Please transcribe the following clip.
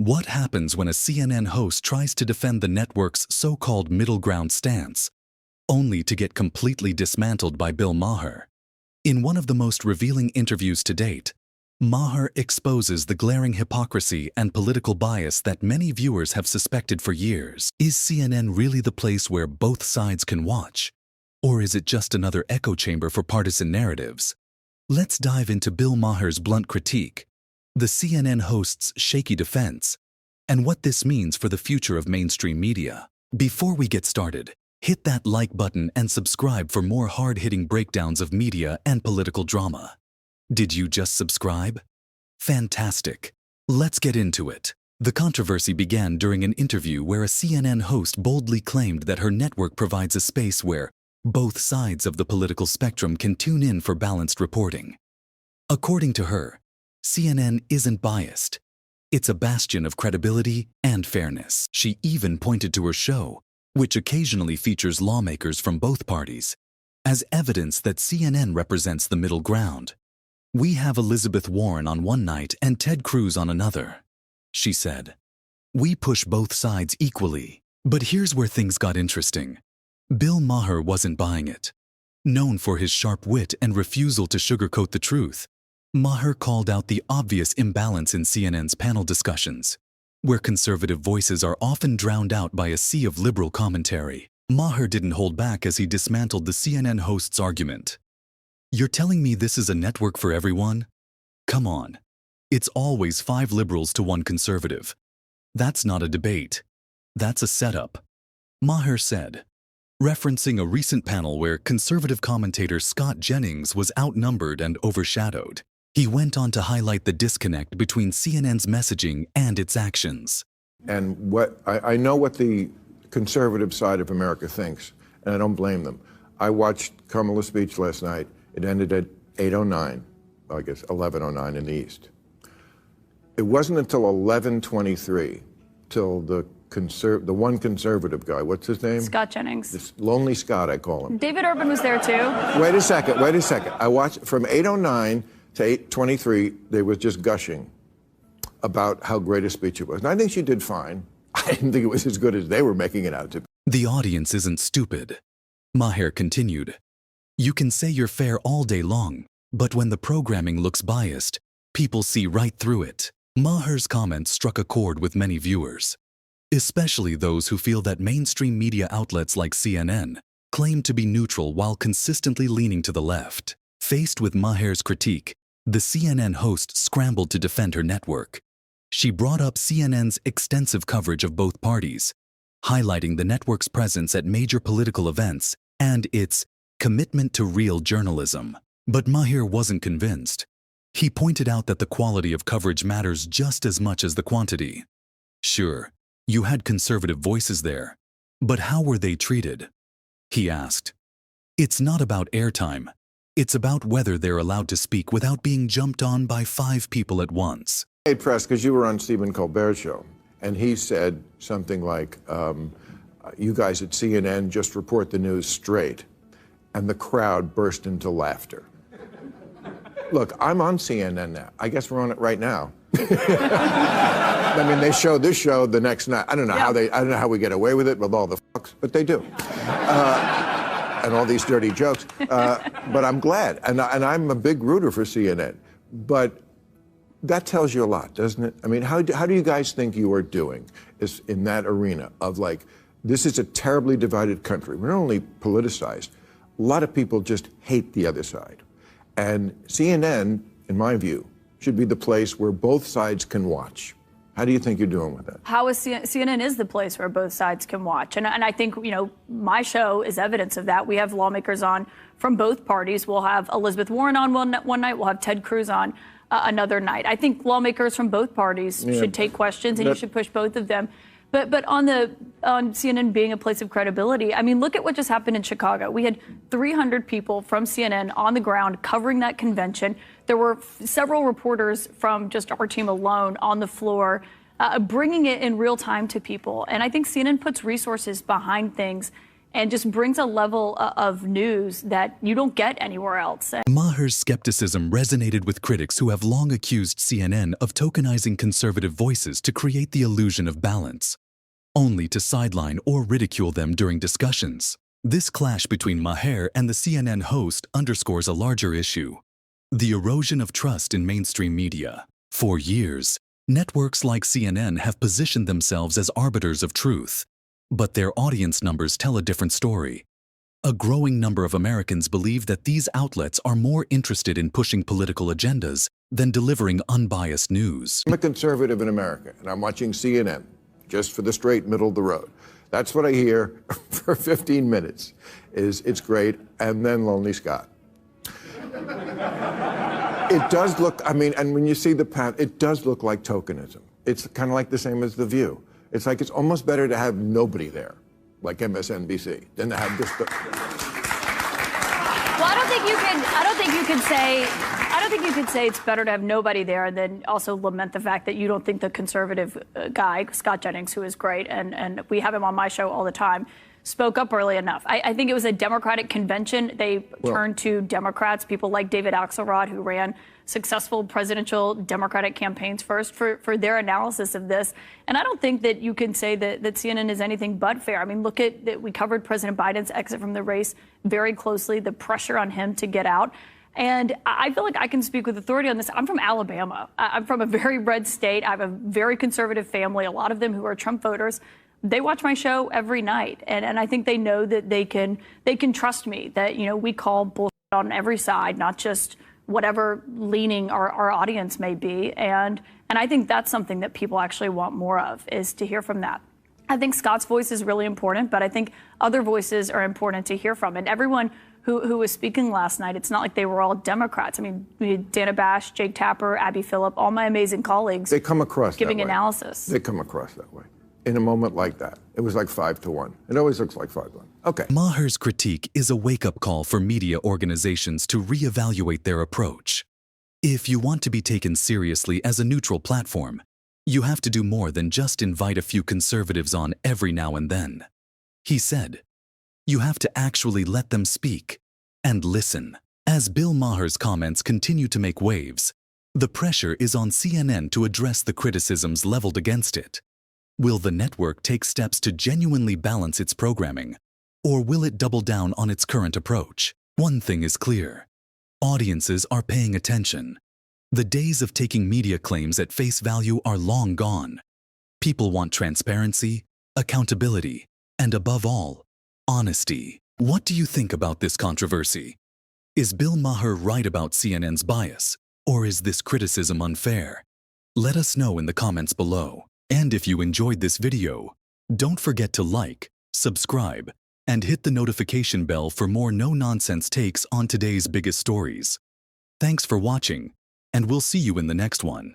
What happens when a CNN host tries to defend the network's so-called middle ground stance, only to get completely dismantled by Bill Maher? In one of the most revealing interviews to date, Maher exposes the glaring hypocrisy and political bias that many viewers have suspected for years. Is CNN really the place where both sides can watch? Or is it just another echo chamber for partisan narratives? Let's dive into Bill Maher's blunt critique, the CNN host's shaky defense, and what this means for the future of mainstream media. Before we get started, hit that like button and subscribe for more hard-hitting breakdowns of media and political drama. Did you just subscribe? Fantastic. Let's get into it. The controversy began during an interview where a CNN host boldly claimed that her network provides a space where both sides of the political spectrum can tune in for balanced reporting. According to her, CNN isn't biased. It's a bastion of credibility and fairness. She even pointed to her show, which occasionally features lawmakers from both parties, as evidence that CNN represents the middle ground. "We have Elizabeth Warren on one night and Ted Cruz on another," she said. "We push both sides equally." But here's where things got interesting. Bill Maher wasn't buying it. Known for his sharp wit and refusal to sugarcoat the truth, Maher called out the obvious imbalance in CNN's panel discussions, where conservative voices are often drowned out by a sea of liberal commentary. Maher didn't hold back as he dismantled the CNN host's argument. "You're telling me this is a network for everyone? Come on. It's always 5 liberals to 1 conservative. That's not a debate. That's a setup," Maher said, referencing a recent panel where conservative commentator Scott Jennings was outnumbered and overshadowed. He went on to highlight the disconnect between CNN's messaging and its actions. And I know what the conservative side of America thinks, and I don't blame them. I watched Kamala's speech last night. It ended at 8:09, I guess 11:09 in the East. It wasn't until 11:23 till the one conservative guy, what's his name? Scott Jennings. This lonely Scott, I call him. David Urban was there too. Wait a second. I watched from 8:09 to 8:23, they were just gushing about how great a speech it was. And I think she did fine. I didn't think it was as good as they were making it out to be. The audience isn't stupid, Maher continued. "You can say you're fair all day long, but when the programming looks biased, people see right through it." Maher's comments struck a chord with many viewers, especially those who feel that mainstream media outlets like CNN claim to be neutral while consistently leaning to the left. Faced with Maher's critique, the CNN host scrambled to defend her network. She brought up CNN's extensive coverage of both parties, highlighting the network's presence at major political events and its commitment to real journalism. But Maher wasn't convinced. He pointed out that the quality of coverage matters just as much as the quantity. "Sure, you had conservative voices there, but how were they treated?" he asked. "It's not about airtime. It's about whether they're allowed to speak without being jumped on by 5 people at once." Hey, Press, because you were on Stephen Colbert's show, and he said something like, "You guys at CNN just report the news straight," and the crowd burst into laughter. Look, I'm on CNN now. I guess we're on it right now. I mean, they show this show the next night. I don't know how we get away with it with all the fucks, but they do. And all these dirty jokes. But I'm glad, and I'm a big rooter for CNN. But that tells you a lot, doesn't it? I mean, how do you guys think you are doing in that arena of like, this is a terribly divided country. We're not only politicized, a lot of people just hate the other side. And CNN, in my view, should be the place where both sides can watch. How do you think you're doing with that? How is CNN is the place where both sides can watch. And I think, my show is evidence of that. We have lawmakers on from both parties. We'll have Elizabeth Warren on one night. We'll have Ted Cruz on another night. I think lawmakers from both parties should take questions, and you should push both of them. But on CNN being a place of credibility, I mean, look at what just happened in Chicago. We had 300 people from CNN on the ground covering that convention. There were several reporters from just our team alone on the floor, bringing it in real time to people. And I think CNN puts resources behind things and just brings a level of news that you don't get anywhere else. Maher's skepticism resonated with critics who have long accused CNN of tokenizing conservative voices to create the illusion of balance, only to sideline or ridicule them during discussions. This clash between Maher and the CNN host underscores a larger issue: the erosion of trust in mainstream media. For years, networks like CNN have positioned themselves as arbiters of truth, but their audience numbers tell a different story. A growing number of Americans believe that these outlets are more interested in pushing political agendas than delivering unbiased news. I'm a conservative in America, and I'm watching CNN, just for the straight middle of the road. That's what I hear for 15 minutes, is it's great, and then Lonely Scott. It does look, I mean, and when you see the path, it does look like tokenism. It's kind of like the same as The View. It's like it's almost better to have nobody there, like MSNBC, than to have just the... Well, I don't think you can say it's better to have nobody there and then also lament the fact that you don't think the conservative guy, Scott Jennings, who is great, and we have him on my show all the time, spoke up early enough. I think it was a Democratic convention. They turned to Democrats, people like David Axelrod, who ran successful presidential Democratic campaigns first, for their analysis of this. And I don't think that you can say that CNN is anything but fair. I mean, look at that. We covered President Biden's exit from the race very closely, the pressure on him to get out. And I feel like I can speak with authority on this. I'm from Alabama. I'm from a very red state. I have a very conservative family, a lot of them who are Trump voters. They watch my show every night, and I think they know that they can trust me, that, you know, we call bullshit on every side, not just whatever leaning our audience may be. And I think that's something that people actually want more of, is to hear from that. I think Scott's voice is really important, but I think other voices are important to hear from. And everyone who was speaking last night, it's not like they were all Democrats. I mean, we had Dana Bash, Jake Tapper, Abby Phillip, all my amazing colleagues. They come across giving that way. Analysis. They come across that way. In a moment like that, it was like 5-1. It always looks like 5-1. Okay. Maher's critique is a wake-up call for media organizations to reevaluate their approach. If you want to be taken seriously as a neutral platform, you have to do more than just invite a few conservatives on every now and then. He said, you have to actually let them speak and listen. As Bill Maher's comments continue to make waves, the pressure is on CNN to address the criticisms leveled against it. Will the network take steps to genuinely balance its programming, or will it double down on its current approach? One thing is clear: audiences are paying attention. The days of taking media claims at face value are long gone. People want transparency, accountability, and above all, honesty. What do you think about this controversy? Is Bill Maher right about CNN's bias, or is this criticism unfair? Let us know in the comments below. And if you enjoyed this video, don't forget to like, subscribe, and hit the notification bell for more no-nonsense takes on today's biggest stories. Thanks for watching, and we'll see you in the next one.